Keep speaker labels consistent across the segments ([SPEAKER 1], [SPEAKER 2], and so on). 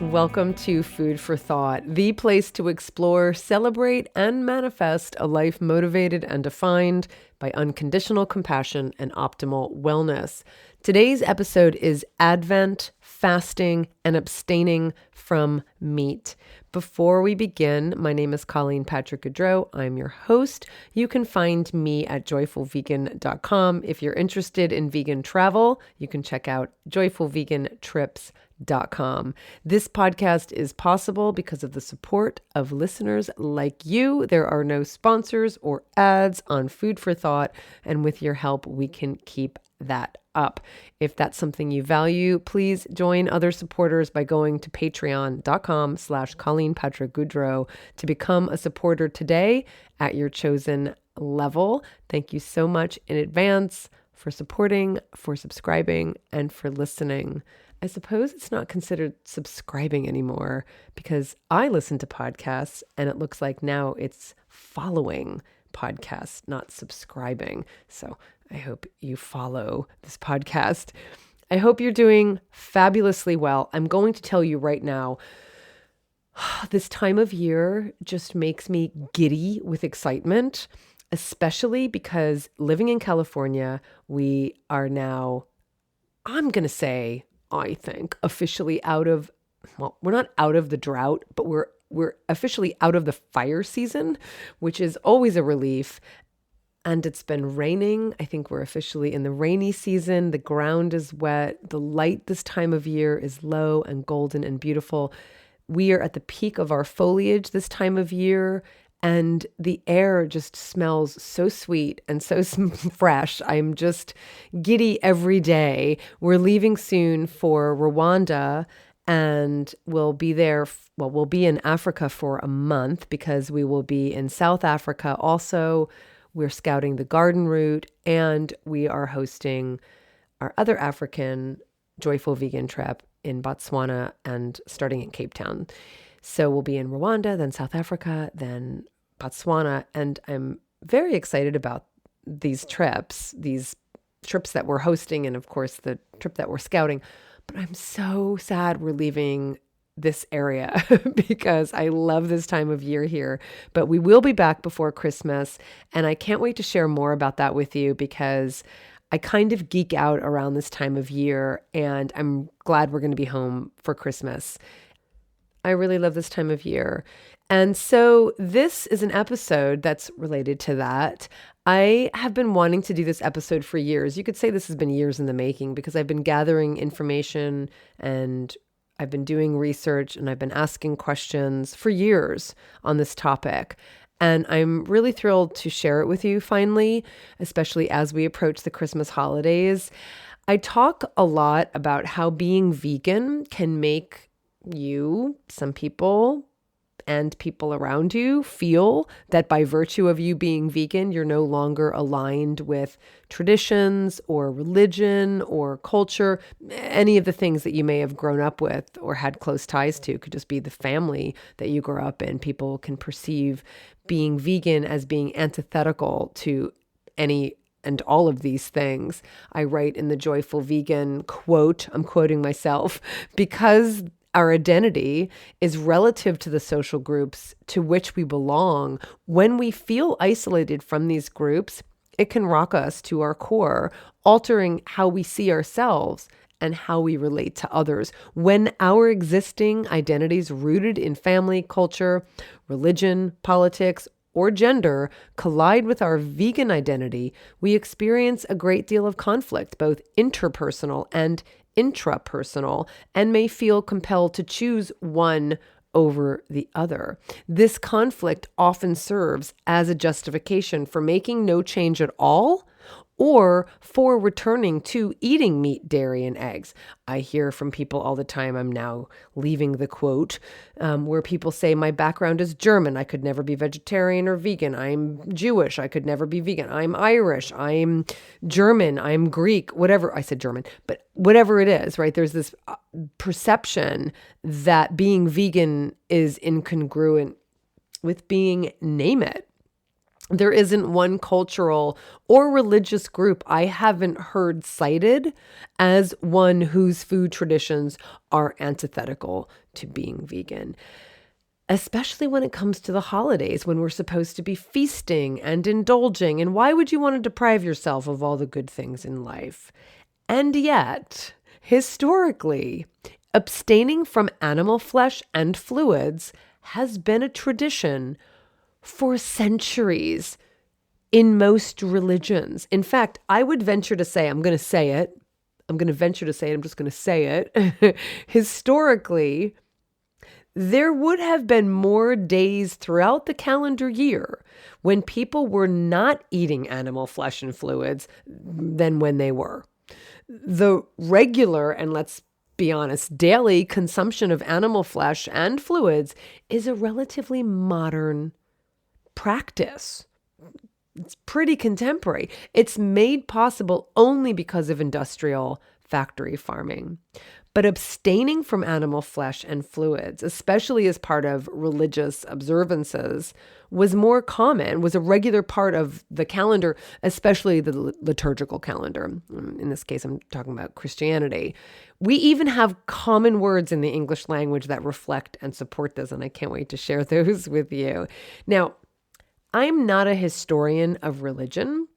[SPEAKER 1] Welcome to Food for Thought, the place to explore, celebrate, and manifest a life motivated and defined by unconditional compassion and optimal wellness. Today's episode is Advent, fasting, and abstaining from meat. Before we begin, my name is Patrick-Goudreau. I'm your host. You can find me at joyfulvegan.com. If you're interested in vegan travel, you can check out joyfulvegantrips.com. This podcast is possible because of the support of listeners like you. There are no sponsors or ads on Food for Thought, and with your help, we can keep that up. If that's something you value, please join other supporters by going to patreon.com/ColleenPatrick-Goudreau to become a supporter today at your chosen level. Thank you so much in advance for supporting, for subscribing, and for listening. I suppose it's not considered subscribing anymore because I listen to podcasts and it looks like now it's following podcasts, not subscribing. So I hope you follow this podcast. I hope you're doing fabulously well. I'm going to tell you right now, this time of year just makes me giddy with excitement, especially because living in California, we are now, I'm going to say, I think, officially out of, well, we're not out of the drought, but we're officially out of the fire season, which is always a relief. And it's been raining. I think we're officially in the rainy season. The ground is wet. The light this time of year is low and golden and beautiful. We are at the peak of our foliage this time of year, and the air just smells so sweet and so fresh. I'm just giddy every day. We're leaving soon for Rwanda, and we'll be there. Well, we'll be in Africa for a month because we will be in South Africa also. We're scouting the garden route, and we are hosting our other African joyful vegan trip in Botswana and starting in Cape Town. So we'll be in Rwanda, then South Africa, then Botswana. And I'm very excited about these trips that we're hosting, and of course the trip that we're scouting. But I'm so sad we're leaving this area because I love this time of year here. But we will be back before Christmas, and I can't wait to share more about that with you because I kind of geek out around this time of year, and I'm glad we're going to be home for Christmas. I really love this time of year. And so this is an episode that's related to that. I have been wanting to do this episode for years. You could say this has been years in the making because I've been gathering information and I've been doing research and I've been asking questions for years on this topic. And I'm really thrilled to share it with you finally, especially as we approach the Christmas holidays. I talk a lot about how being vegan can make you, some people, and people around you feel that by virtue of you being vegan, you're no longer aligned with traditions or religion or culture, any of the things that you may have grown up with or had close ties to. Could just be the family that you grew up in. People can perceive being vegan as being antithetical to any and all of these things. I write in the Joyful Vegan quote, I'm quoting myself, because our identity is relative to the social groups to which we belong. When we feel isolated from these groups, it can rock us to our core, altering how we see ourselves and how we relate to others. When our existing identities rooted in family, culture, religion, politics, or gender collide with our vegan identity, we experience a great deal of conflict, both interpersonal and intrapersonal, and may feel compelled to choose one over the other. This conflict often serves as a justification for making no change at all or for returning to eating meat, dairy, and eggs. I hear from people all the time, I'm now leaving the quote, where people say, my background is German, I could never be vegetarian or vegan. I'm Jewish, I could never be vegan. I'm Irish, I'm German, I'm Greek, whatever. I said German, but whatever it is, right? There's this perception that being vegan is incongruent with being name it. There isn't one cultural or religious group I haven't heard cited as one whose food traditions are antithetical to being vegan, especially when it comes to the holidays when we're supposed to be feasting and indulging. And why would you want to deprive yourself of all the good things in life? And yet, historically, abstaining from animal flesh and fluids has been a tradition for centuries in most religions. In fact, I would venture to say, I'm going to say it. I'm going to venture to say it. I'm just going to say it. Historically, there would have been more days throughout the calendar year when people were not eating animal flesh and fluids than when they were. The regular, and let's be honest, daily consumption of animal flesh and fluids is a relatively modern practice. It's pretty contemporary. It's made possible only because of industrial factory farming. But abstaining from animal flesh and fluids, especially as part of religious observances, was more common, was a regular part of the calendar, especially the liturgical calendar. In this case, I'm talking about Christianity. We even have common words in the English language that reflect and support this, and I can't wait to share those with you. Now, I'm not a historian of religion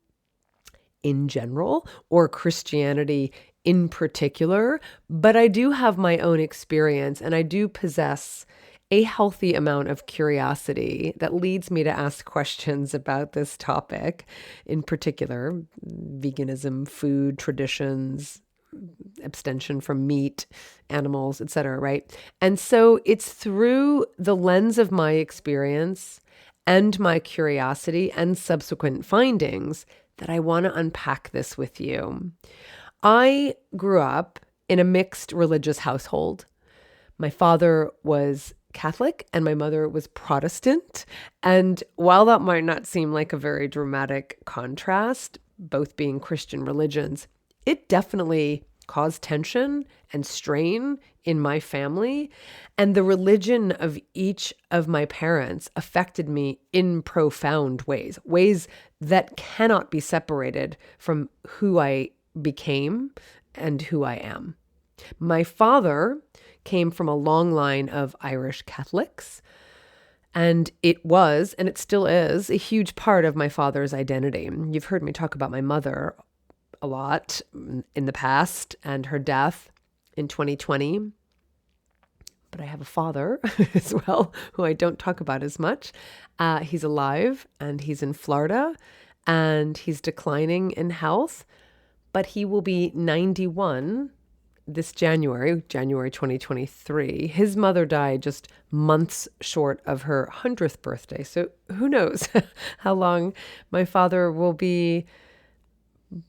[SPEAKER 1] in general or Christianity in particular, but I do have my own experience and I do possess a healthy amount of curiosity that leads me to ask questions about this topic, in particular, veganism, food, traditions, abstention from meat, animals, etc., right? And so it's through the lens of my experience and my curiosity and subsequent findings that I want to unpack this with you. I grew up in a mixed religious household. My father was Catholic and my mother was Protestant. And while that might not seem like a very dramatic contrast, both being Christian religions, it definitely caused tension and strain in my family. And the religion of each of my parents affected me in profound ways, ways that cannot be separated from who I became and who I am. My father came from a long line of Irish Catholics, and it was, and it still is, a huge part of my father's identity. You've heard me talk about my mother a lot in the past and her death in 2020. But I have a father as well, who I don't talk about as much. He's alive and he's in Florida and he's declining in health, but he will be 91 this January 2023. His mother died just months short of her 100th birthday. So who knows how long my father will be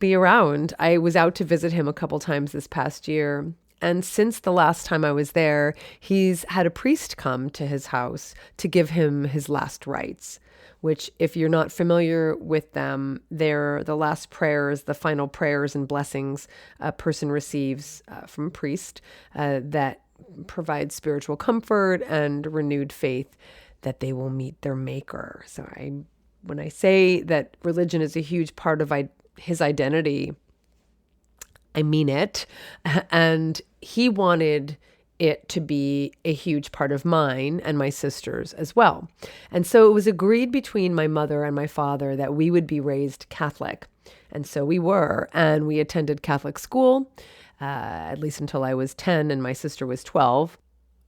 [SPEAKER 1] around. I was out to visit him a couple times this past year. And since the last time I was there, he's had a priest come to his house to give him his last rites, which, if you're not familiar with them, they're the last prayers, the final prayers and blessings a person receives from a priest that provide spiritual comfort and renewed faith that they will meet their maker. So when I say that religion is a huge part of his identity, I mean it. And he wanted it to be a huge part of mine and my sisters as well. And so it was agreed between my mother and my father that we would be raised Catholic. And so we were, and we attended Catholic school, at least until I was 10 and my sister was 12,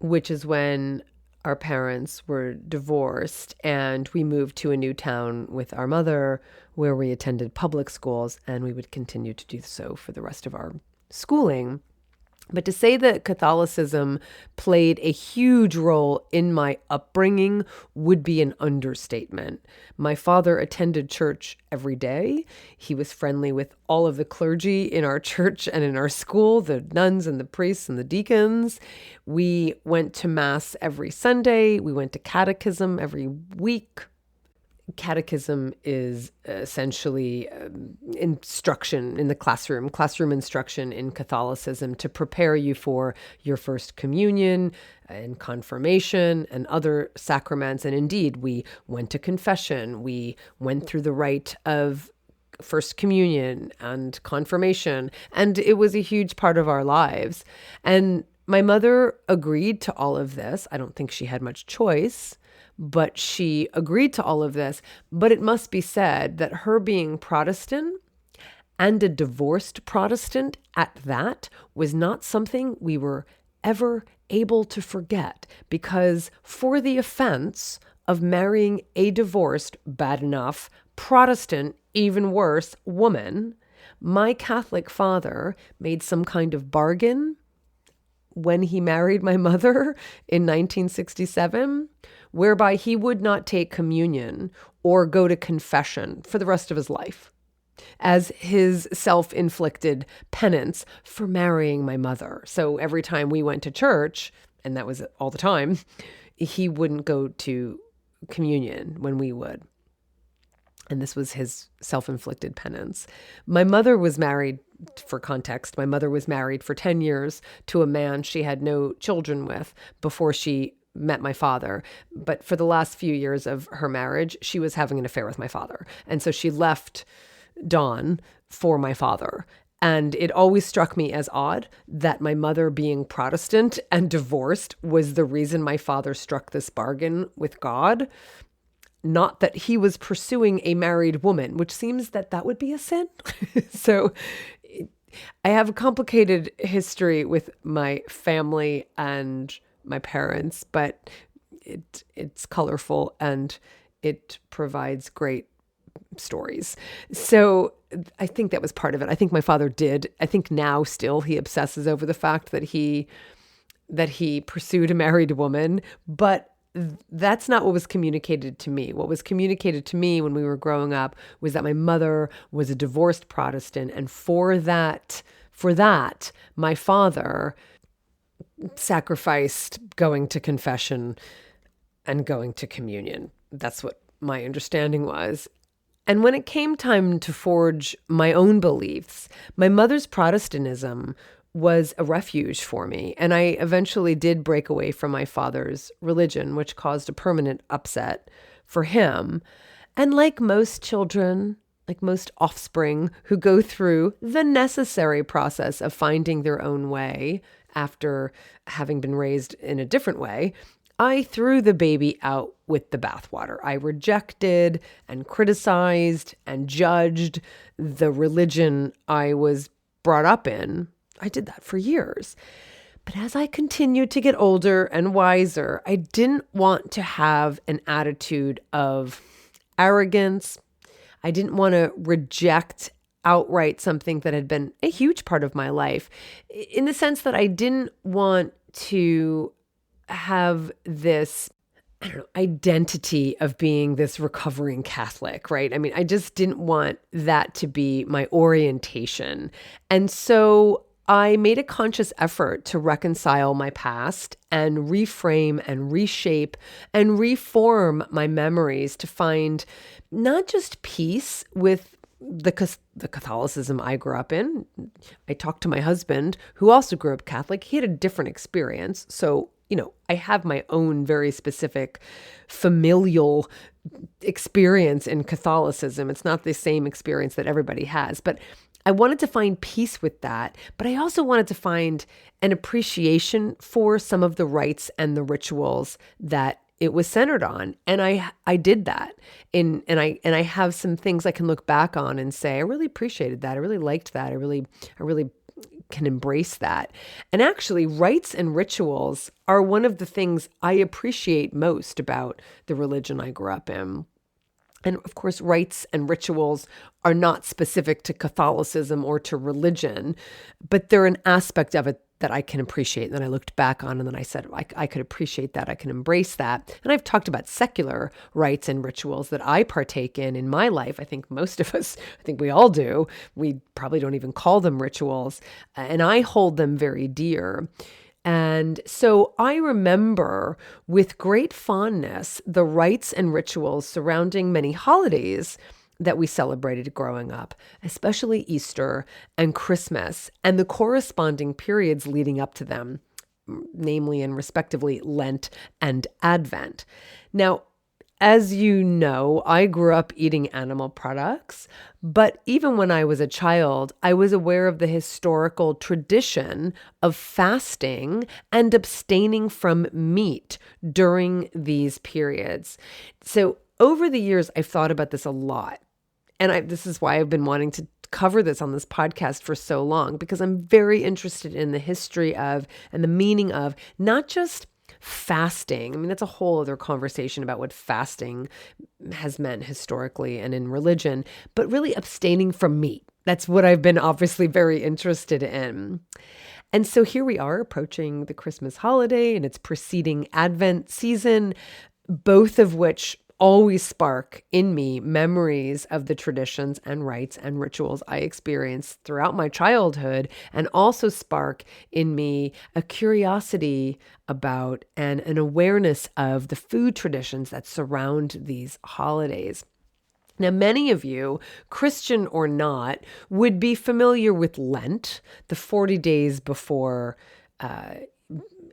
[SPEAKER 1] which is when our parents were divorced and we moved to a new town with our mother where we attended public schools, and we would continue to do so for the rest of our schooling. But to say that Catholicism played a huge role in my upbringing would be an understatement. My father attended church every day. He was friendly with all of the clergy in our church and in our school, the nuns and the priests and the deacons. We went to Mass every Sunday. We went to catechism every week. Catechism is essentially instruction in the classroom instruction in Catholicism to prepare you for your first communion and confirmation and other sacraments. And indeed, we went to confession. We went through the rite of first communion and confirmation. And it was a huge part of our lives. And my mother agreed to all of this. I don't think she had much choice, but she agreed to all of this. But it must be said that her being Protestant, and a divorced Protestant at that, was not something we were ever able to forget, because for the offense of marrying a divorced, bad enough, Protestant, even worse, woman, my Catholic father made some kind of bargain when he married my mother in 1967, whereby he would not take communion or go to confession for the rest of his life as his self-inflicted penance for marrying my mother. So every time we went to church, and that was all the time, he wouldn't go to communion when we would. And this was his self-inflicted penance. My mother was married, for context, my mother was married for 10 years to a man she had no children with before she met my father. But for the last few years of her marriage, she was having an affair with my father. And so she left Don for my father. And it always struck me as odd that my mother, being Protestant and divorced, was the reason my father struck this bargain with God. Not that he was pursuing a married woman, which seems that would be a sin. So I have a complicated history with my family and my parents, but it's colorful and it provides great stories. So I think that was part of it. I think my father did. I think now still he obsesses over the fact that he pursued a married woman, but that's not what was communicated to me. What was communicated to me when we were growing up was that my mother was a divorced Protestant. And for that, my father sacrificed going to confession and going to communion. That's what my understanding was. And when it came time to forge my own beliefs, my mother's Protestantism was a refuge for me. And I eventually did break away from my father's religion, which caused a permanent upset for him. And like most children, like most offspring who go through the necessary process of finding their own way after having been raised in a different way, I threw the baby out with the bathwater. I rejected and criticized and judged the religion I was brought up in. I did that for years. But as I continued to get older and wiser, I didn't want to have an attitude of arrogance. I didn't want to reject outright something that had been a huge part of my life, in the sense that I didn't want to have this, identity of being this recovering Catholic, right? I mean, I just didn't want that to be my orientation. And so I made a conscious effort to reconcile my past and reframe and reshape and reform my memories to find not just peace with the Catholicism I grew up in. I talked to my husband, who also grew up Catholic. He had a different experience. So, I have my own very specific familial experience in Catholicism. It's not the same experience that everybody has, but I wanted to find peace with that, but I also wanted to find an appreciation for some of the rites and the rituals that it was centered on. And I did that. And I have some things I can look back on and say, I really appreciated that. I really liked that. I really can embrace that. And actually, rites and rituals are one of the things I appreciate most about the religion I grew up in. And of course, rites and rituals are not specific to Catholicism or to religion, but they're an aspect of it that I can appreciate. And then I looked back on, and then I said, I could appreciate that. I can embrace that. And I've talked about secular rites and rituals that I partake in my life. I think most of us, I think we all do. We probably don't even call them rituals. And I hold them very dear. And so I remember with great fondness the rites and rituals surrounding many holidays that we celebrated growing up, especially Easter and Christmas, and the corresponding periods leading up to them, namely and respectively Lent and Advent. Now, as you know, I grew up eating animal products, but even when I was a child, I was aware of the historical tradition of fasting and abstaining from meat during these periods. So over the years, I've thought about this a lot. And this is why I've been wanting to cover this on this podcast for so long, because I'm very interested in the history of and the meaning of not just fasting. I mean, that's a whole other conversation about what fasting has meant historically and in religion, but really abstaining from meat. That's what I've been obviously very interested in. And so here we are approaching the Christmas holiday and its preceding Advent season, both of which always spark in me memories of the traditions and rites and rituals I experienced throughout my childhood, and also spark in me a curiosity about and an awareness of the food traditions that surround these holidays. Now, many of you, Christian or not, would be familiar with Lent, the 40 days before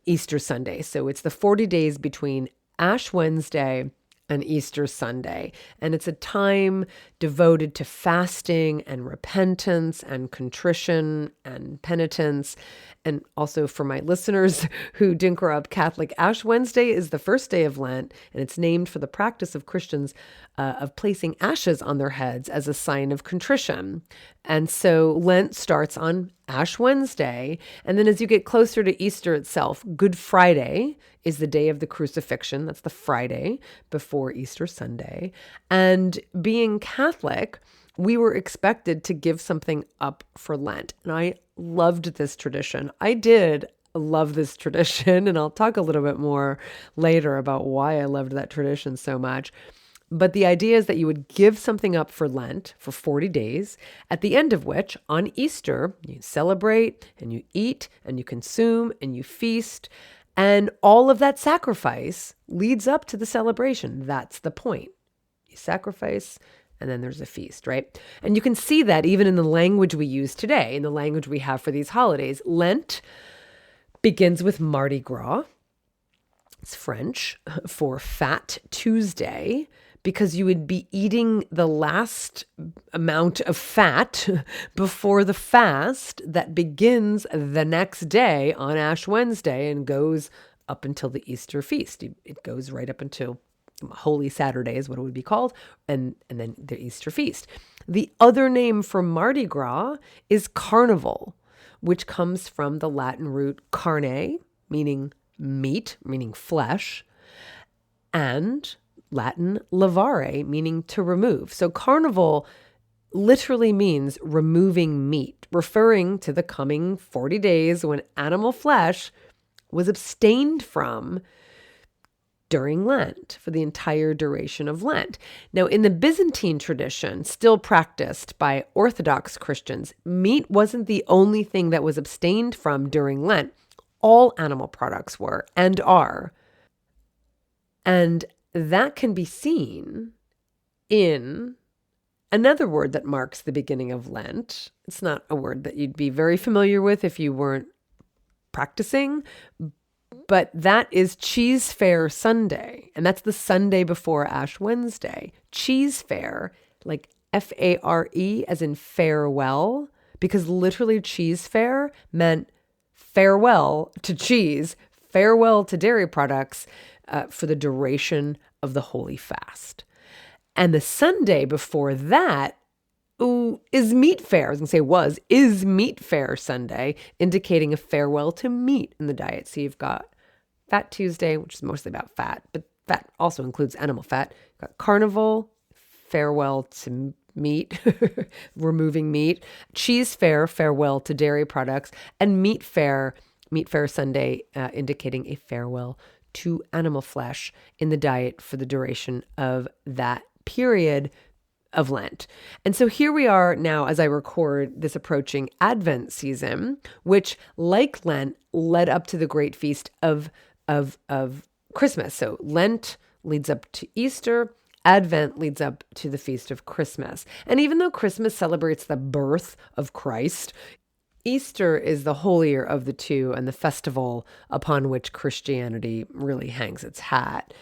[SPEAKER 1] Easter Sunday. So it's the 40 days between Ash Wednesday and Easter Sunday. And it's a time devoted to fasting and repentance and contrition and penitence. And also for my listeners who didn't grow up Catholic, Ash Wednesday is the first day of Lent, and it's named for the practice of Christians of placing ashes on their heads as a sign of contrition. And so Lent starts on Ash Wednesday. And then as you get closer to Easter itself, Good Friday is the day of the crucifixion. That's the Friday before Easter Sunday. And being Catholic, we were expected to give something up for Lent. And I loved this tradition. I did love this tradition, and I'll talk a little bit more later about why I loved that tradition so much. But the idea is that you would give something up for Lent for 40 days, at the end of which, on Easter, you celebrate and you eat and you consume and you feast. And all of that sacrifice leads up to the celebration. That's the point. You sacrifice, and then there's a feast, right? And you can see that even in the language we use today, in the language we have for these holidays. Lent begins with Mardi Gras. It's French for Fat Tuesday, because you would be eating the last amount of fat before the fast that begins the next day on Ash Wednesday and goes up until the Easter feast. It goes right up until Holy Saturday is what it would be called, and then the Easter feast. The other name for Mardi Gras is Carnival, which comes from the Latin root carne, meaning meat, meaning flesh, and Latin lavare, meaning to remove. So Carnival literally means removing meat, referring to the coming 40 days when animal flesh was abstained from during Lent, for the entire duration of Lent. Now, in the Byzantine tradition, still practiced by Orthodox Christians, meat wasn't the only thing that was abstained from during Lent. All animal products were and are. And that can be seen in another word that marks the beginning of Lent. It's not a word that you'd be very familiar with if you weren't practicing, but that is Cheese Fair Sunday. And that's the Sunday before Ash Wednesday. Cheese Fair, like F-A-R-E as in farewell, because literally cheese fair meant farewell to cheese, farewell to dairy products for the duration of the Holy Fast. And the Sunday before that is Meat Fair. I was going to say is Meat Fair Sunday, indicating a farewell to meat in the diet. So you've got Fat Tuesday, which is mostly about fat, but fat also includes animal fat. You've got Carnival, farewell to meat, removing meat. Cheese Fair, farewell to dairy products. And Meat Fair Sunday, indicating a farewell to animal flesh in the diet for the duration of that period of Lent. And so here we are now as I record this approaching Advent season, which, like Lent, led up to the great feast of Christmas. So Lent leads up to Easter. Advent leads up to the feast of Christmas. And even though Christmas celebrates the birth of Christ, Easter is the holier of the two and the festival upon which Christianity really hangs its hat.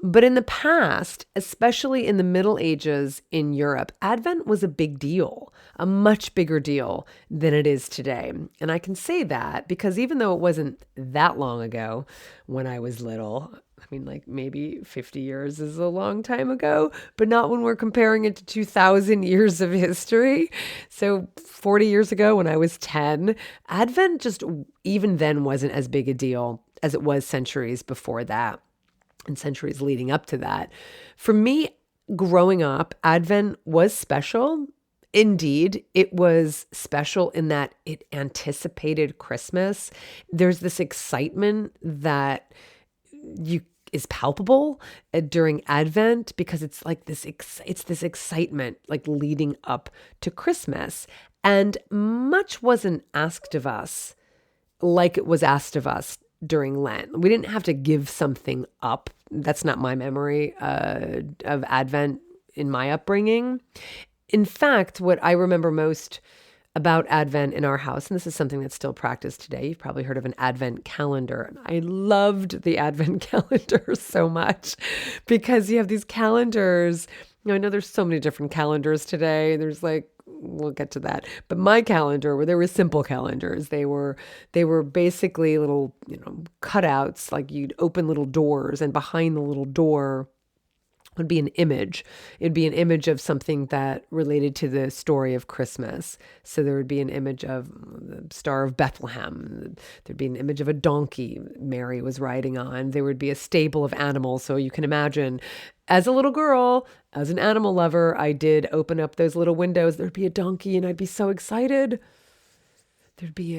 [SPEAKER 1] But in the past, especially in the Middle Ages in Europe, Advent was a big deal, a much bigger deal than it is today. And I can say that because even though it wasn't that long ago when I was little, I mean, like maybe 50 years is a long time ago, but not when we're comparing it to 2,000 years of history. So 40 years ago when I was 10, Advent just even then wasn't as big a deal as it was centuries before that. And centuries leading up to that. For me, growing up, Advent was special. Indeed, it was special in that it anticipated Christmas. There's this excitement that is palpable during Advent because it's like this excitement like leading up to Christmas. And much wasn't asked of us like it was asked of us during Lent. We didn't have to give something up. That's not my memory of Advent in my upbringing. In fact, what I remember most about Advent in our house, and this is something that's still practiced today, you've probably heard of an Advent calendar. I loved the Advent calendar so much because you have these calendars. I know there's so many different calendars today. There's we'll get to that. But my calendar, there were simple calendars. They were basically little, cutouts, like you'd open little doors, and behind the little door would be an image. It'd be an image of something that related to the story of Christmas. So there would be an image of the Star of Bethlehem. There'd be an image of a donkey Mary was riding on. There would be a stable of animals. So you can imagine, as a little girl, as an animal lover, I did open up those little windows. There'd be a donkey and I'd be so excited. There'd be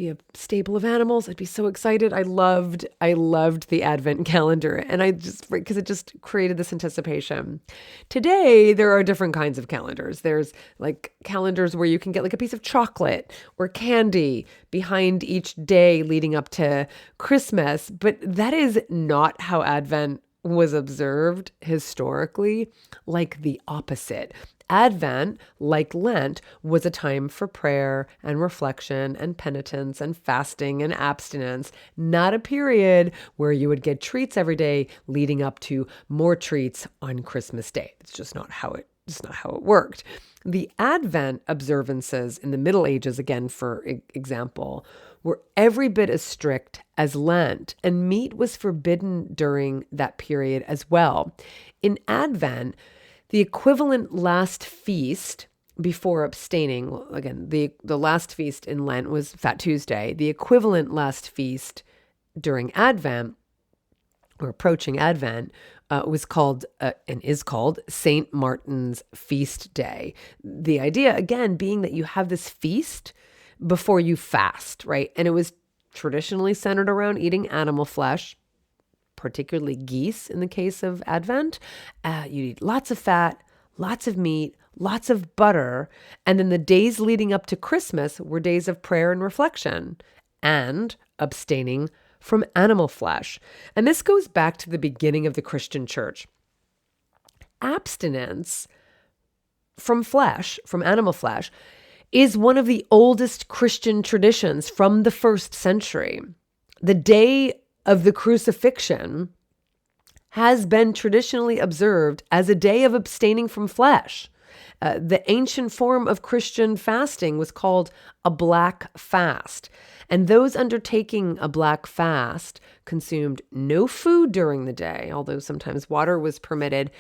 [SPEAKER 1] a stable of animals. I'd be so excited. I loved the Advent calendar, and because it just created this anticipation. Today, there are different kinds of calendars. There's like calendars where you can get like a piece of chocolate or candy behind each day leading up to Christmas, but that is not how Advent was observed historically. Like the opposite. Advent, like Lent, was a time for prayer and reflection and penitence and fasting and abstinence, not a period where you would get treats every day leading up to more treats on Christmas Day. It's just not how it worked. The Advent observances in the Middle Ages, again, for example, were every bit as strict as Lent, and meat was forbidden during that period as well. In Advent, the equivalent last feast before abstaining, again, the last feast in Lent was Fat Tuesday. The equivalent last feast during Advent, or approaching Advent, was called and is called St. Martin's Feast Day. The idea, again, being that you have this feast before you fast, right? And it was traditionally centered around eating animal flesh, particularly geese in the case of Advent. You eat lots of fat, lots of meat, lots of butter. And then the days leading up to Christmas were days of prayer and reflection and abstaining from animal flesh. And this goes back to the beginning of the Christian church. Abstinence from flesh, from animal flesh, is one of the oldest Christian traditions from the first century. The day of the crucifixion has been traditionally observed as a day of abstaining from flesh. The ancient form of Christian fasting was called a black fast. And those undertaking a black fast consumed no food during the day, although sometimes water was permitted.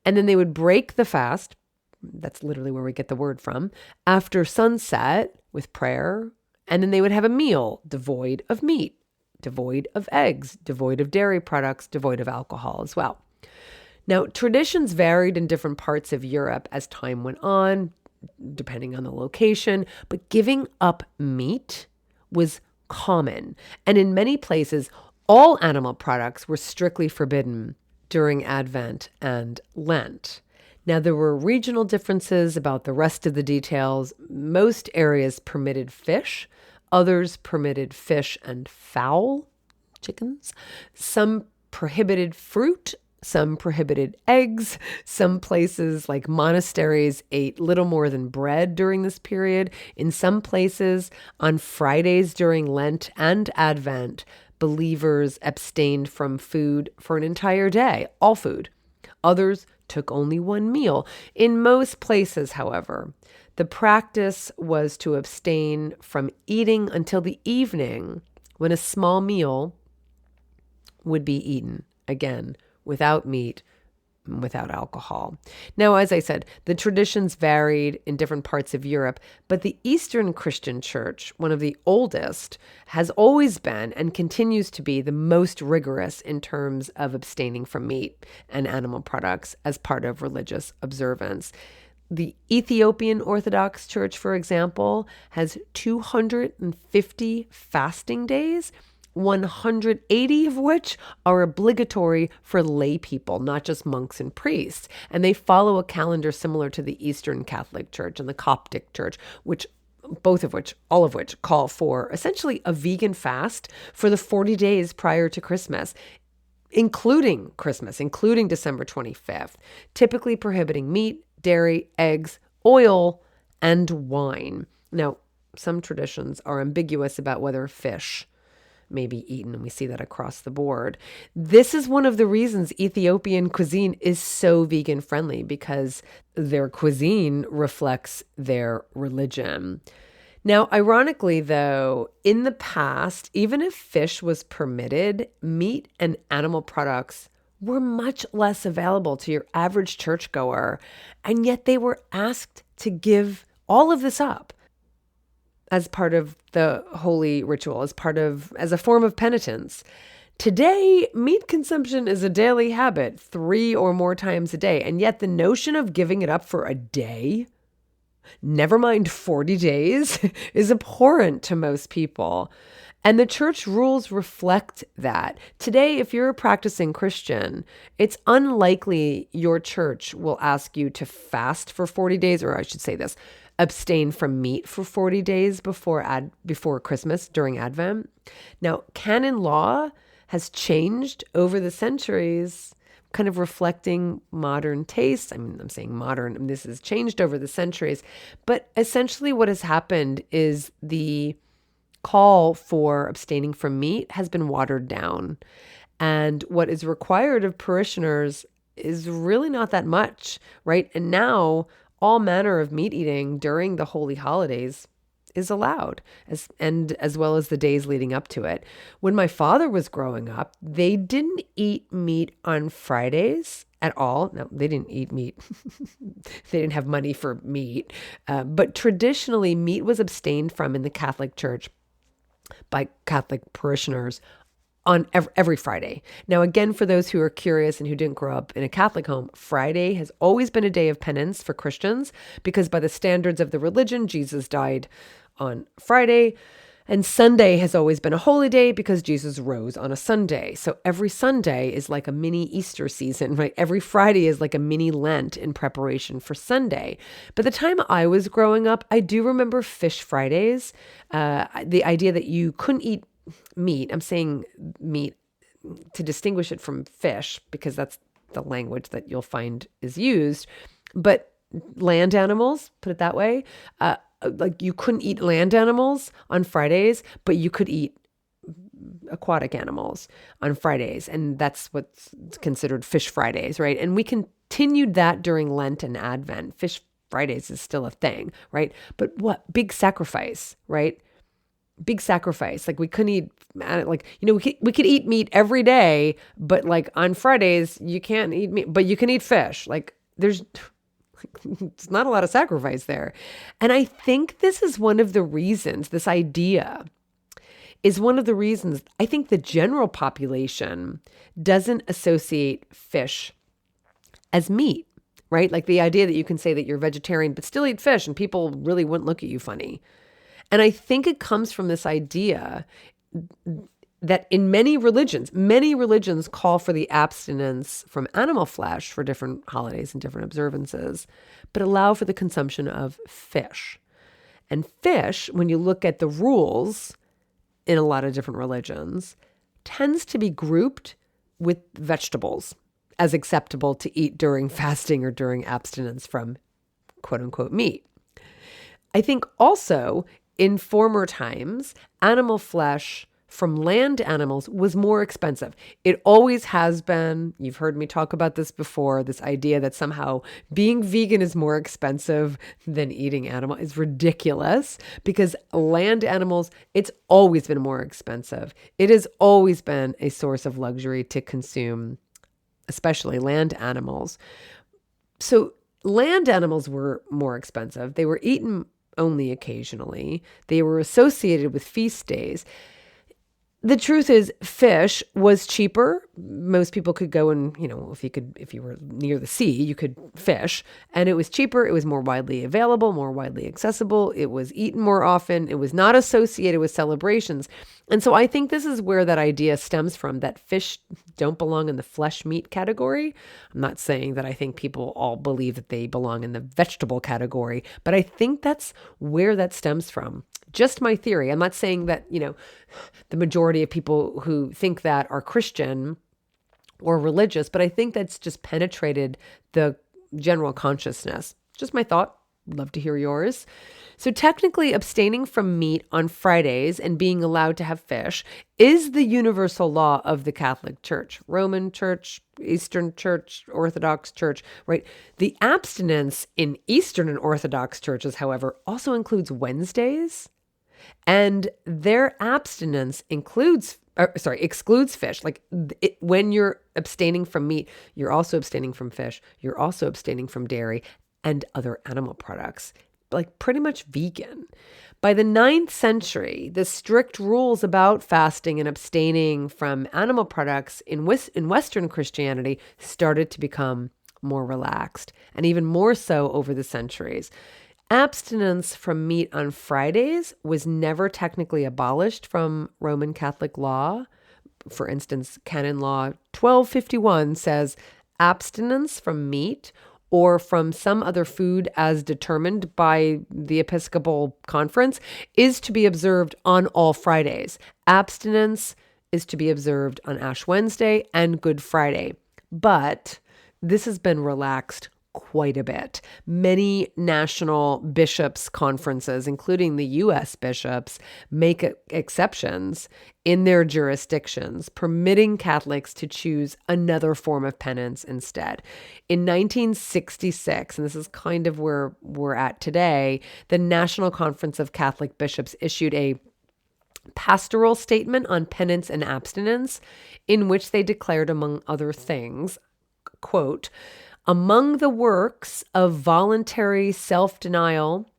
[SPEAKER 1] And then they would break the fast. That's literally where we get the word from. After sunset with prayer. And then they would have a meal devoid of meat, devoid of eggs, devoid of dairy products, devoid of alcohol as well. Now, traditions varied in different parts of Europe as time went on, depending on the location, but giving up meat was common. And in many places, all animal products were strictly forbidden during Advent and Lent. Now, there were regional differences about the rest of the details. Most areas permitted fish, others permitted fish and fowl, chickens. Some prohibited fruit, some prohibited eggs. Some places, like monasteries, ate little more than bread during this period. In some places, on Fridays during Lent and Advent, believers abstained from food for an entire day, all food. Others took only one meal. In most places, however, the practice was to abstain from eating until the evening, when a small meal would be eaten, again, without meat, without alcohol. Now, as I said, the traditions varied in different parts of Europe, but the Eastern Christian Church, one of the oldest, has always been and continues to be the most rigorous in terms of abstaining from meat and animal products as part of religious observance. The Ethiopian Orthodox Church, for example, has 250 fasting days, 180 of which are obligatory for lay people, not just monks and priests. And they follow a calendar similar to the Eastern Catholic Church and the Coptic Church, all of which call for essentially a vegan fast for the 40 days prior to Christmas, including December 25th, typically prohibiting meat, dairy, eggs, oil, and wine. Now, some traditions are ambiguous about whether fish may be eaten, and we see that across the board. This is one of the reasons Ethiopian cuisine is so vegan friendly, because their cuisine reflects their religion. Now, ironically, though, in the past, even if fish was permitted, meat and animal products were much less available to your average churchgoer, and yet they were asked to give all of this up as part of the holy ritual, as a form of penitence. Today, meat consumption is a daily habit, 3 or more times a day, and yet the notion of giving it up for a day, never mind 40 days, is abhorrent to most people. And the church rules reflect that. Today, if you're a practicing Christian, it's unlikely your church will ask you to fast for 40 days, or I should say this, abstain from meat for 40 days before Christmas during Advent. Now, canon law has changed over the centuries, kind of reflecting modern tastes. I mean, I'm saying modern, and this has changed over the centuries. But essentially what has happened is the call for abstaining from meat has been watered down. And what is required of parishioners is really not that much, right? And now all manner of meat eating during the holy holidays is allowed, as well as the days leading up to it. When my father was growing up, they didn't eat meat on Fridays at all. No, they didn't eat meat. They didn't have money for meat. But traditionally, meat was abstained from in the Catholic Church by Catholic parishioners on every Friday. Now, again, for those who are curious and who didn't grow up in a Catholic home, Friday has always been a day of penance for Christians, because by the standards of the religion, Jesus died on Friday, and Sunday has always been a holy day because Jesus rose on a Sunday. So every Sunday is like a mini Easter season, right? Every Friday is like a mini Lent in preparation for Sunday. By the time I was growing up, I do remember Fish Fridays, the idea that you couldn't eat meat. I'm saying meat to distinguish it from fish, because that's the language that you'll find is used. But land animals, put it that way, like you couldn't eat land animals on Fridays, but you could eat aquatic animals on Fridays. And that's what's considered Fish Fridays, right? And we continued that during Lent and Advent. Fish Fridays is still a thing, right? But what? Big sacrifice, right? Big sacrifice. Like we couldn't eat, we could eat meat every day, but like on Fridays, you can't eat meat, but you can eat fish. Like it's not a lot of sacrifice there. And I think this is one of the reasons, this idea is one of the reasons I think the general population doesn't associate fish as meat, right? Like the idea that you can say that you're vegetarian, but still eat fish, and people really wouldn't look at you funny. And I think it comes from this idea that in many religions call for the abstinence from animal flesh for different holidays and different observances, but allow for the consumption of fish. And fish, when you look at the rules in a lot of different religions, tends to be grouped with vegetables as acceptable to eat during fasting or during abstinence from quote unquote meat. I think also in former times, animal flesh from land animals was more expensive. It always has been. You've heard me talk about this before, this idea that somehow being vegan is more expensive than eating animal is ridiculous, because land animals, it's always been more expensive. It has always been a source of luxury to consume, especially land animals. So land animals were more expensive. They were eaten only occasionally. They were associated with feast days. The truth is, fish was cheaper. Most people could go and, if you were near the sea, you could fish. And it was cheaper. It was more widely available, more widely accessible. It was eaten more often. It was not associated with celebrations. And so I think this is where that idea stems from, that fish don't belong in the flesh meat category. I'm not saying that I think people all believe that they belong in the vegetable category, but I think that's where that stems from. Just my theory. I'm not saying that, the majority of people who think that are Christian or religious, but I think that's just penetrated the general consciousness. Just my thought. Love to hear yours. So technically, abstaining from meat on Fridays and being allowed to have fish is the universal law of the Catholic Church, Roman Church, Eastern Church, Orthodox Church, right? The abstinence in Eastern and Orthodox churches, however, also includes Wednesdays. And their abstinence excludes fish. When you're abstaining from meat, you're also abstaining from fish. You're also abstaining from dairy and other animal products, like pretty much vegan. By the 9th century, the strict rules about fasting and abstaining from animal products in Western Christianity started to become more relaxed, and even more so over the centuries. Abstinence from meat on Fridays was never technically abolished from Roman Catholic law. For instance, Canon Law 1251 says abstinence from meat or from some other food as determined by the Episcopal Conference is to be observed on all Fridays. Abstinence is to be observed on Ash Wednesday and Good Friday. But this has been relaxed quite a bit. Many national bishops' conferences, including the U.S. bishops, make exceptions in their jurisdictions, permitting Catholics to choose another form of penance instead. In 1966, and this is kind of where we're at today, the National Conference of Catholic Bishops issued a pastoral statement on penance and abstinence, in which they declared, among other things, quote, "Among the works of voluntary self-denial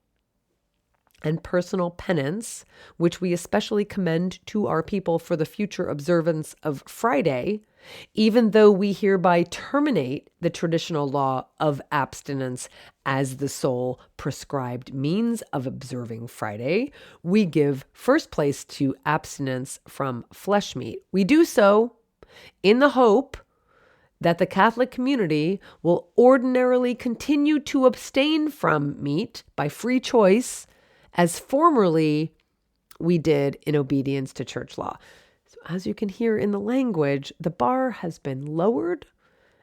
[SPEAKER 1] and personal penance, which we especially commend to our people for the future observance of Friday, even though we hereby terminate the traditional law of abstinence as the sole prescribed means of observing Friday, we give first place to abstinence from flesh meat. We do so in the hope that the Catholic community will ordinarily continue to abstain from meat by free choice, as formerly we did in obedience to church law." So as you can hear in the language, the bar has been lowered,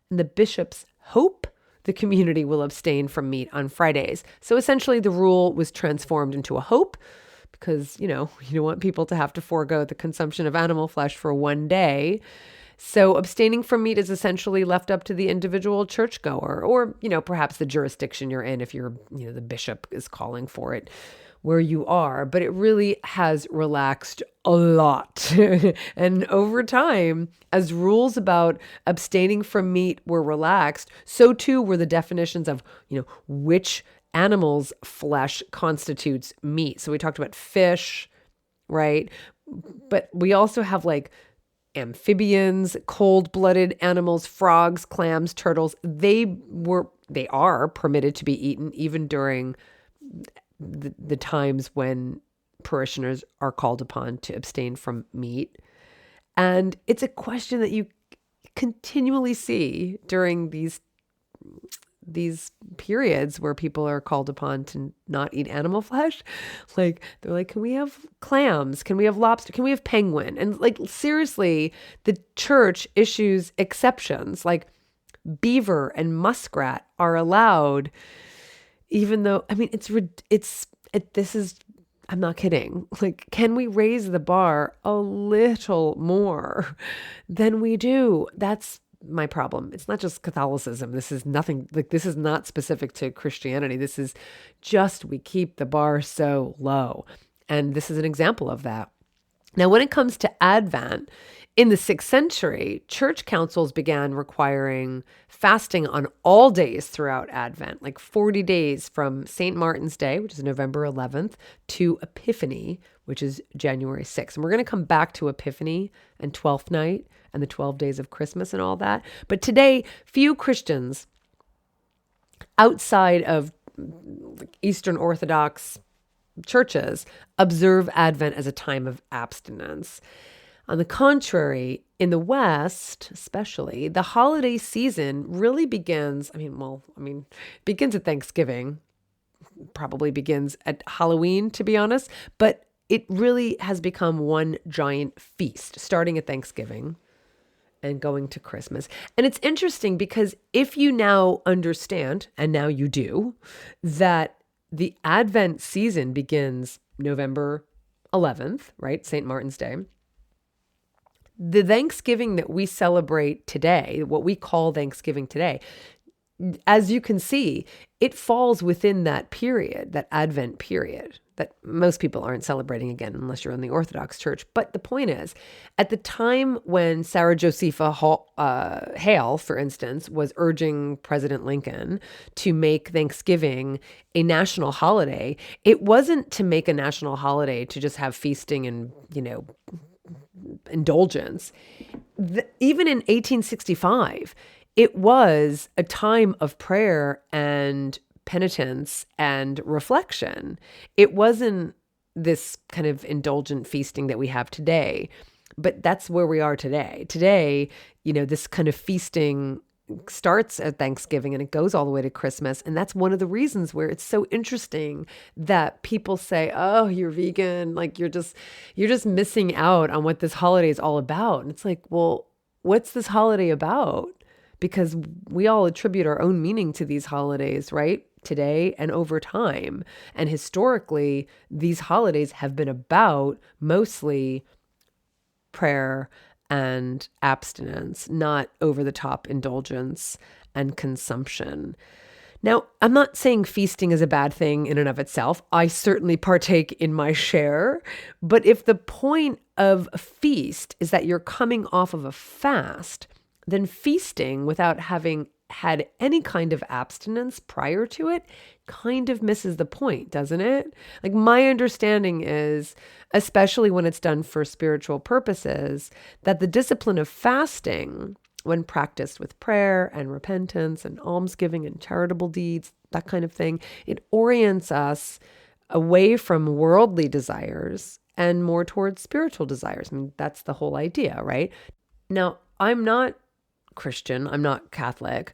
[SPEAKER 1] and the bishops hope the community will abstain from meat on Fridays. So essentially the rule was transformed into a hope, because, you don't want people to have to forego the consumption of animal flesh for one day. So abstaining from meat is essentially left up to the individual churchgoer, or, perhaps the jurisdiction you're in, if you're, the bishop is calling for it where you are. But it really has relaxed a lot. And over time, as rules about abstaining from meat were relaxed, so too were the definitions of, which animal's flesh constitutes meat. So we talked about fish, right? But we also have amphibians, cold-blooded animals, frogs, clams, turtles. They are permitted to be eaten even during the times when parishioners are called upon to abstain from meat. And it's a question that you continually see during these periods where people are called upon to not eat animal flesh. Like, they're like, can we have clams? Can we have lobster? Can we have penguin? And like, seriously, the church issues exceptions. Like, beaver and muskrat are allowed, even though, I mean, this is, I'm not kidding. Like, can we raise the bar a little more than we do? That's my problem. It's not just Catholicism. This is nothing, like, this is not specific to Christianity. This is just, we keep the bar so low. And this is an example of that. Now, when it comes to Advent, in the 6th century, church councils began requiring fasting on all days throughout Advent, like 40 days from St. Martin's Day, which is November 11th, to Epiphany, which is January 6th. And we're going to come back to Epiphany and Twelfth Night and the 12 days of Christmas and all that. But today, few Christians outside of Eastern Orthodox churches observe Advent as a time of abstinence. On the contrary, in the West, especially, the holiday season really begins, begins at Thanksgiving, probably begins at Halloween, to be honest, but it really has become one giant feast, starting at Thanksgiving and going to Christmas. And it's interesting because if you now understand, and now you do, that the Advent season begins November 11th, right? St. Martin's Day. The Thanksgiving that we celebrate today, what we call Thanksgiving today, as you can see, it falls within that period, that Advent period, that most people aren't celebrating again unless you're in the Orthodox Church. But the point is, at the time when Sarah Josepha Hale, for instance, was urging President Lincoln to make Thanksgiving a national holiday, it wasn't to make a national holiday to just have feasting and, indulgence. Even in 1865, it was a time of prayer and penitence and reflection. It wasn't this kind of indulgent feasting that we have today, but that's where we are today. Today, this kind of feasting starts at Thanksgiving and it goes all the way to Christmas. And that's one of the reasons where it's so interesting that people say, oh, you're vegan. Like, you're just missing out on what this holiday is all about. And it's like, well, what's this holiday about? Because we all attribute our own meaning to these holidays, right? Today and over time. And historically, these holidays have been about mostly prayer and abstinence, not over-the-top indulgence and consumption. Now, I'm not saying feasting is a bad thing in and of itself. I certainly partake in my share. But if the point of a feast is that you're coming off of a fast, then feasting without having had any kind of abstinence prior to it kind of misses the point, doesn't it? Like, my understanding is, especially when it's done for spiritual purposes, that the discipline of fasting, when practiced with prayer and repentance and almsgiving and charitable deeds, that kind of thing, it orients us away from worldly desires and more towards spiritual desires. I mean, that's the whole idea, right? Now, I'm not Christian, I'm not Catholic,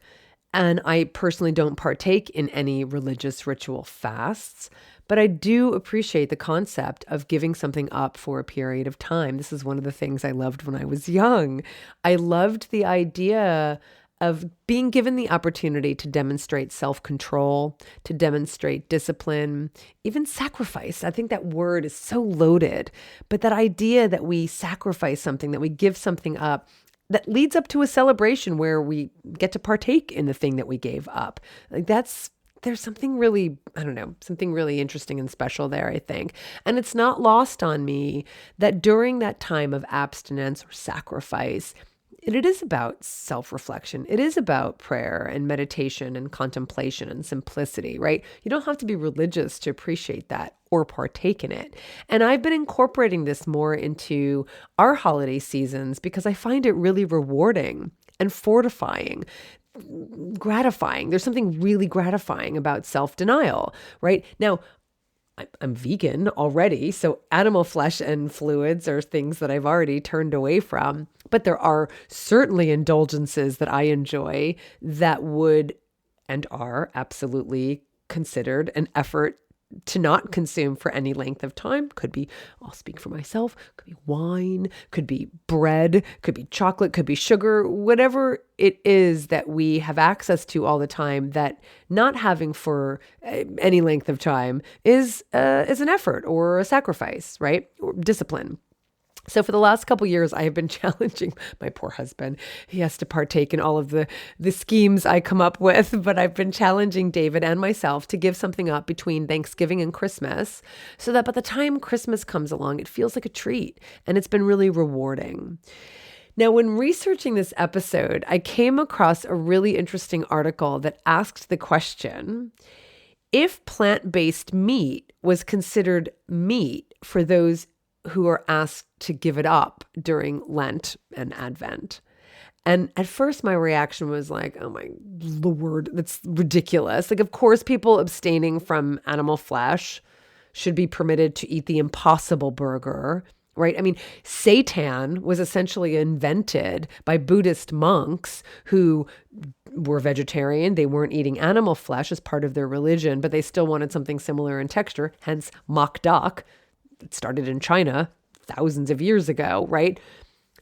[SPEAKER 1] and I personally don't partake in any religious ritual fasts, but I do appreciate the concept of giving something up for a period of time. This is one of the things I loved when I was young. I loved the idea of being given the opportunity to demonstrate self-control, to demonstrate discipline, even sacrifice. I think that word is so loaded, but that idea that we sacrifice something, that we give something up, that leads up to a celebration where we get to partake in the thing that we gave up. Like, there's something really, something really interesting and special there, I think. And it's not lost on me that during that time of abstinence or sacrifice, it is about self-reflection. It is about prayer and meditation and contemplation and simplicity, right? You don't have to be religious to appreciate that or partake in it. And I've been incorporating this more into our holiday seasons because I find it really rewarding and fortifying, gratifying. There's something really gratifying about self-denial, right? Now, I'm vegan already, so animal flesh and fluids are things that I've already turned away from. But there are certainly indulgences that I enjoy that would and are absolutely considered an effort to not consume for any length of time. Could be, I'll speak for myself, could be wine, could be bread, could be chocolate, could be sugar, whatever it is that we have access to all the time that not having for any length of time is an effort or a sacrifice, right? Or discipline. So for the last couple of years, I have been challenging my poor husband. He has to partake in all of the schemes I come up with, but I've been challenging David and myself to give something up between Thanksgiving and Christmas so that by the time Christmas comes along, it feels like a treat and it's been really rewarding. Now, when researching this episode, I came across a really interesting article that asked the question, if plant-based meat was considered meat for those who are asked to give it up during Lent and Advent. And at first my reaction was like, oh my Lord, that's ridiculous. Like, of course, people abstaining from animal flesh should be permitted to eat the Impossible Burger, right? I mean, seitan was essentially invented by Buddhist monks who were vegetarian. They weren't eating animal flesh as part of their religion, but they still wanted something similar in texture, hence mock duck. It started in China thousands of years ago, right?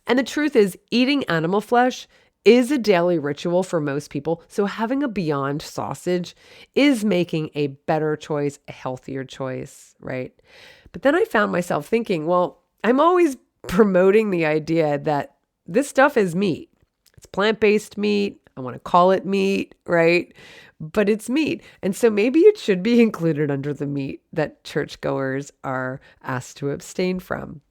[SPEAKER 1] And the truth is, eating animal flesh is a daily ritual for most people. So having a Beyond sausage is making a better choice, a healthier choice, right? But then I found myself thinking, well, I'm always promoting the idea that this stuff is meat. It's plant-based meat. I want to call it meat, right? But it's meat. And so maybe it should be included under the meat that churchgoers are asked to abstain from.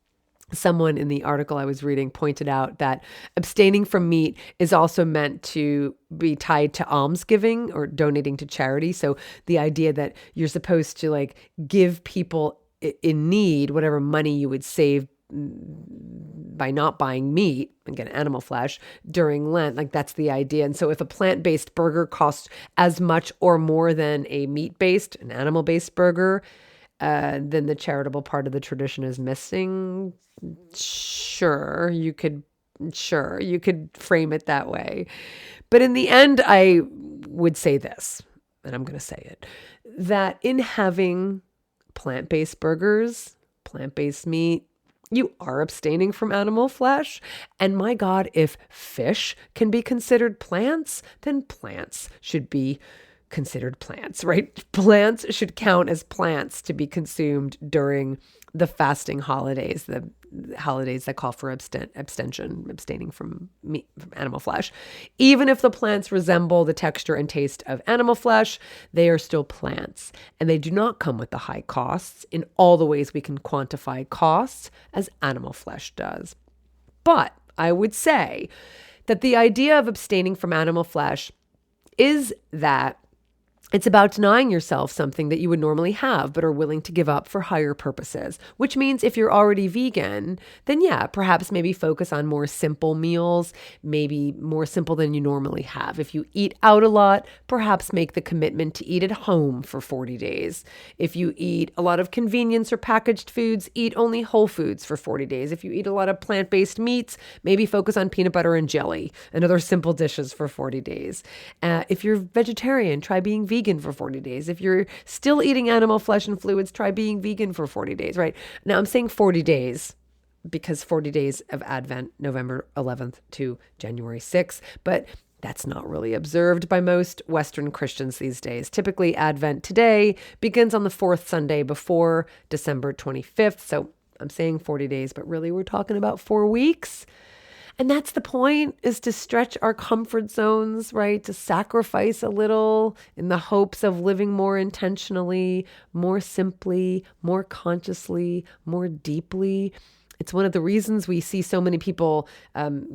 [SPEAKER 1] Someone in the article I was reading pointed out that abstaining from meat is also meant to be tied to almsgiving or donating to charity. So the idea that you're supposed to like give people in need whatever money you would save by not buying meat, again, animal flesh, during Lent, like that's the idea. And so if a plant-based burger costs as much or more than a meat-based, an animal-based burger, then the charitable part of the tradition is missing. Sure, you could frame it that way. But in the end, I would say this, and I'm going to say it, that in having plant-based burgers, plant-based meat, you are abstaining from animal flesh. And my God, if fish can be considered plants, then plants should be considered plants, right? Plants should count as plants to be consumed during the fasting holidays, the holidays that call for abstaining from meat, from animal flesh. Even if the plants resemble the texture and taste of animal flesh, they are still plants, and they do not come with the high costs in all the ways we can quantify costs as animal flesh does. But I would say that the idea of abstaining from animal flesh is that it's about denying yourself something that you would normally have but are willing to give up for higher purposes, which means if you're already vegan, then yeah, perhaps maybe focus on more simple meals, maybe more simple than you normally have. If you eat out a lot, perhaps make the commitment to eat at home for 40 days. If you eat a lot of convenience or packaged foods, eat only whole foods for 40 days. If you eat a lot of plant-based meats, maybe focus on peanut butter and jelly and other simple dishes for 40 days. If you're vegetarian, try being vegan for 40 days. If you're still eating animal flesh and fluids, try being vegan for 40 days, right? Now I'm saying 40 days because 40 days of Advent, November 11th to January 6th, but that's not really observed by most Western Christians these days. Typically, Advent today begins on the fourth Sunday before December 25th. So I'm saying 40 days, but really we're talking about 4 weeks. And that's the point, is to stretch our comfort zones, right? To sacrifice a little in the hopes of living more intentionally, more simply, more consciously, more deeply. It's one of the reasons we see so many people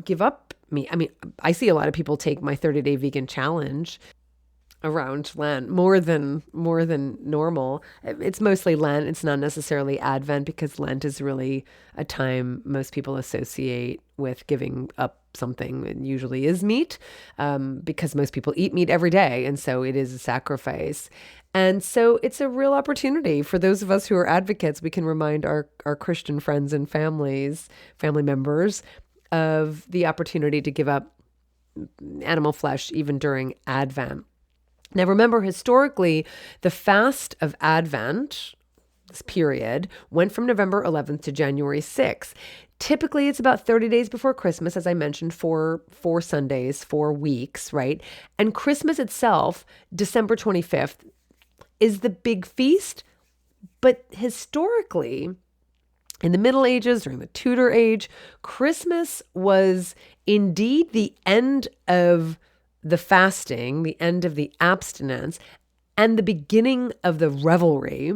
[SPEAKER 1] give up meat. I mean, I see a lot of people take my 30-day vegan challenge. around Lent, more than normal. It's mostly Lent. It's not necessarily Advent, because Lent is really a time most people associate with giving up something. It usually is meat, because most people eat meat every day, and so it is a sacrifice. And so it's a real opportunity for those of us who are advocates. We can remind our Christian friends and family members of the opportunity to give up animal flesh even during Advent. Now, remember, historically, the fast of Advent, this period, went from November 11th to January 6th. Typically, it's about 30 days before Christmas, as I mentioned, four Sundays, 4 weeks, right? And Christmas itself, December 25th, is the big feast. But historically, in the Middle Ages, during the Tudor age, Christmas was indeed the end of the fasting, the end of the abstinence, and the beginning of the revelry,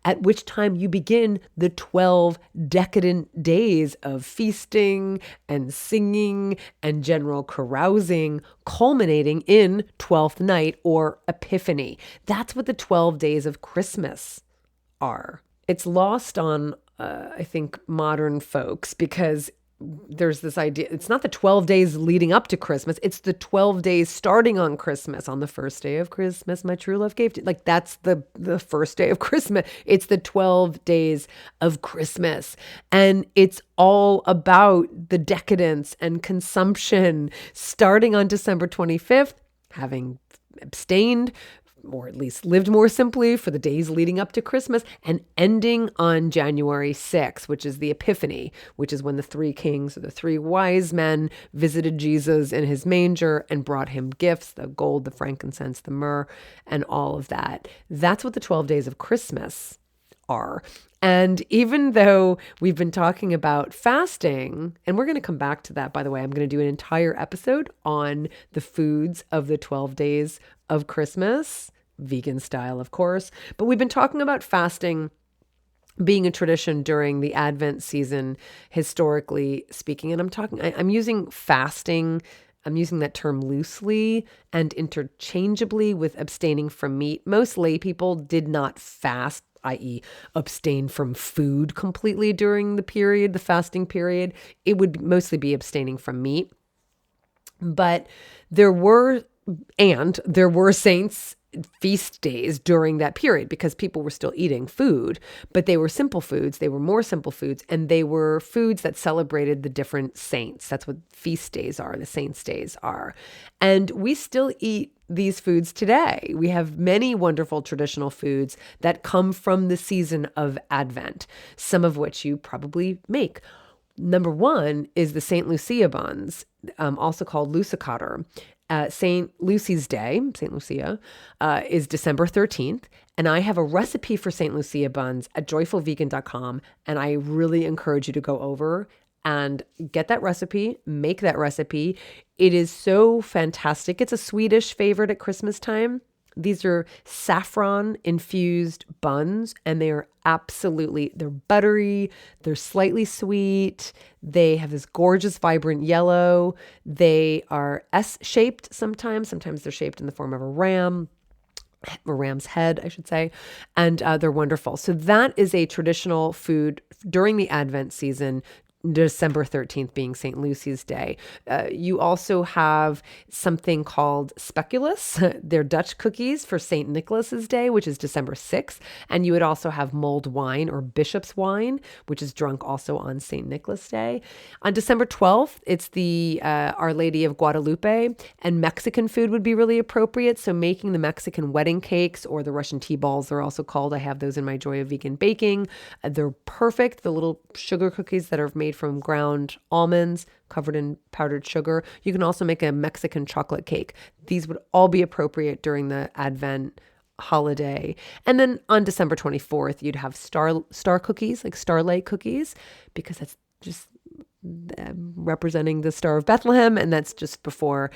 [SPEAKER 1] at which time you begin the 12 decadent days of feasting and singing and general carousing, culminating in Twelfth Night or Epiphany. That's what the 12 days of Christmas are. It's lost on, I think, modern folks, because there's this idea, it's not the 12 days leading up to Christmas, it's the 12 days starting on Christmas. On the first day of Christmas, my true love gave to, like, that's the first day of Christmas. It's the 12 days of Christmas. And it's all about the decadence and consumption, starting on December 25th, having abstained, or at least lived more simply, for the days leading up to Christmas, and ending on January 6th, which is the Epiphany, which is when the 3 kings, or the 3 wise men, visited Jesus in his manger and brought him gifts, the gold, the frankincense, the myrrh, and all of that. That's what the 12 days of Christmas are. And even though we've been talking about fasting, and we're going to come back to that, by the way, I'm going to do an entire episode on the foods of the 12 days of Christmas, vegan style, of course. But we've been talking about fasting being a tradition during the Advent season, historically speaking. And I'm using fasting, I'm using that term loosely and interchangeably with abstaining from meat. Most lay people did not fast, i.e. abstain from food completely during the period, the fasting period. It would mostly be abstaining from meat. But there were saints' feast days during that period, because people were still eating food, but they were simple foods. They were more simple foods, and they were foods that celebrated the different saints. That's what feast days are, the saints' days are. And we still eat these foods today. We have many wonderful traditional foods that come from the season of Advent, some of which you probably make. Number one is the St. Lucia buns, also called lucicator. St. Lucy's Day, St. Lucia, is December 13th. And I have a recipe for St. Lucia buns at joyfulvegan.com. And I really encourage you to go over and get that recipe, make that recipe. It is so fantastic. It's a Swedish favorite at Christmas time. These are saffron infused buns, and they're buttery, they're slightly sweet, they have this gorgeous vibrant yellow, they are S-shaped sometimes they're shaped in the form of a ram's head, I should say, and they're wonderful. So that is a traditional food during the Advent season, December 13th being St. Lucy's Day. You also have something called speculus. They're Dutch cookies for St. Nicholas's Day, which is December 6th. And you would also have mulled wine, or bishop's wine, which is drunk also on St. Nicholas Day. On December 12th, it's the Our Lady of Guadalupe, and Mexican food would be really appropriate. So making the Mexican wedding cakes, or the Russian tea balls, they're also called. I have those in my Joy of Vegan Baking. They're perfect. The little sugar cookies that are made from ground almonds covered in powdered sugar. You can also make a Mexican chocolate cake. These would all be appropriate during the Advent holiday. And then on December 24th, you'd have star cookies, like starlight cookies, because that's just representing the Star of Bethlehem, and that's just before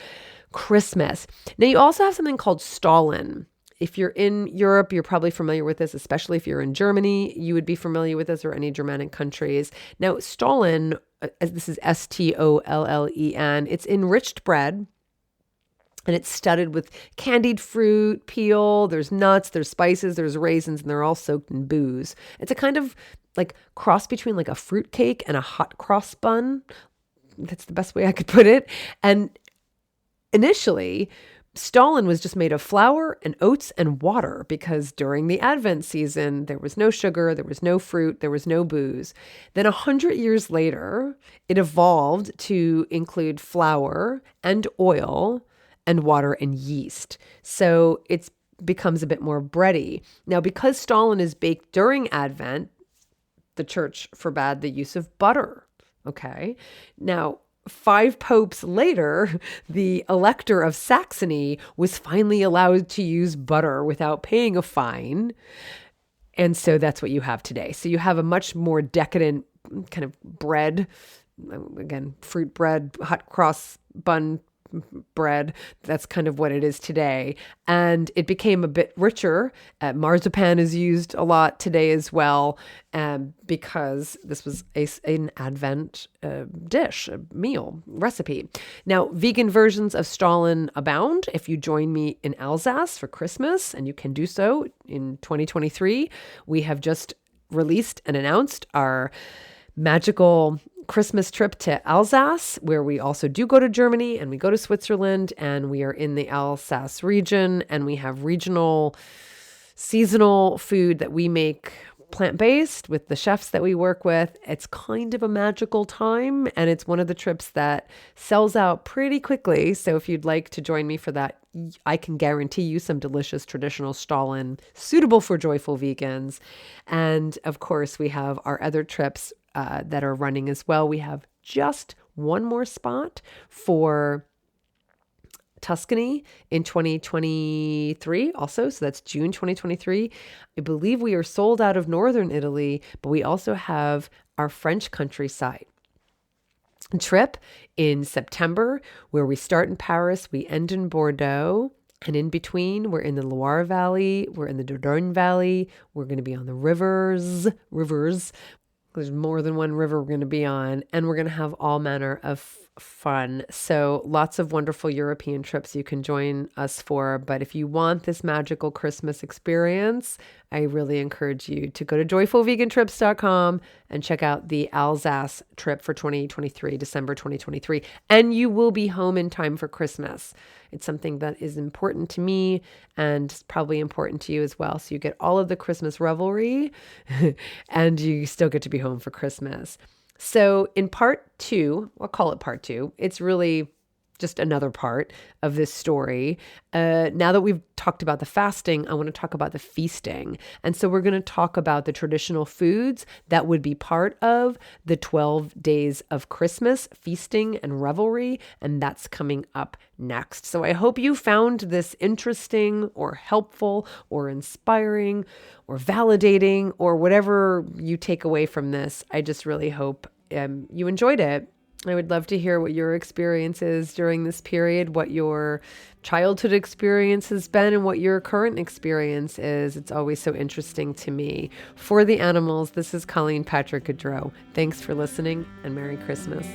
[SPEAKER 1] Christmas. Now, you also have something called Stollen. If you're in Europe, you're probably familiar with this, especially if you're in Germany, you would be familiar with this, or any Germanic countries. Now, Stollen, this is Stollen, it's enriched bread And it's studded with candied fruit, peel, there's nuts, there's spices, there's raisins, and they're all soaked in booze. It's a kind of like cross between like a fruit cake and a hot cross bun. That's the best way I could put it. And initially, Stollen was just made of flour and oats and water because during the Advent season, there was no sugar, there was no fruit, there was no booze. Then 100 years later, it evolved to include flour and oil and water and yeast. So it becomes a bit more bready. Now, because Stollen is baked during Advent, the church forbade the use of butter. Okay. Now, 5 popes later, the Elector of Saxony was finally allowed to use butter without paying a fine. And so that's what you have today. So you have a much more decadent kind of bread, again, fruit bread, hot cross bun bread. That's kind of what it is today. And it became a bit richer. Marzipan is used a lot today as well, because this was an Advent dish, a meal, recipe. Now, vegan versions of Stollen abound. If you join me in Alsace for Christmas, and you can do so in 2023, we have just released and announced our magical Christmas trip to Alsace, where we also do go to Germany and we go to Switzerland, and we are in the Alsace region, and we have regional seasonal food that we make plant-based with the chefs that we work with. It's kind of a magical time, and it's one of the trips that sells out pretty quickly. So if you'd like to join me for that, I can guarantee you some delicious traditional Stollen suitable for joyful vegans. And of course, we have our other trips that are running as well. We have just one more spot for Tuscany in 2023 also. So that's June 2023. I believe we are sold out of Northern Italy, but we also have our French countryside trip in September, where we start in Paris, we end in Bordeaux. And in between, we're in the Loire Valley, we're in the Dordogne Valley, we're going to be on the rivers. There's more than one river we're going to be on, and we're going to have all manner of fun. So lots of wonderful European trips you can join us for. But if you want this magical Christmas experience, I really encourage you to go to joyfulvegantrips.com and check out the Alsace trip for 2023, December 2023. And you will be home in time for Christmas. It's something that is important to me and probably important to you as well. So you get all of the Christmas revelry and you still get to be home for Christmas. So in part 2, I'll call it part 2. It's really just another part of this story. Now that we've talked about the fasting, I want to talk about the feasting. And so we're going to talk about the traditional foods that would be part of the 12 days of Christmas feasting and revelry. And that's coming up next. So I hope you found this interesting or helpful or inspiring or validating or whatever you take away from this. I just really hope you enjoyed it. I would love to hear what your experience is during this period, what your childhood experience has been, and what your current experience is. It's always so interesting to me. For the animals, this is Colleen Patrick-Goudreau. Thanks for listening, and Merry Christmas.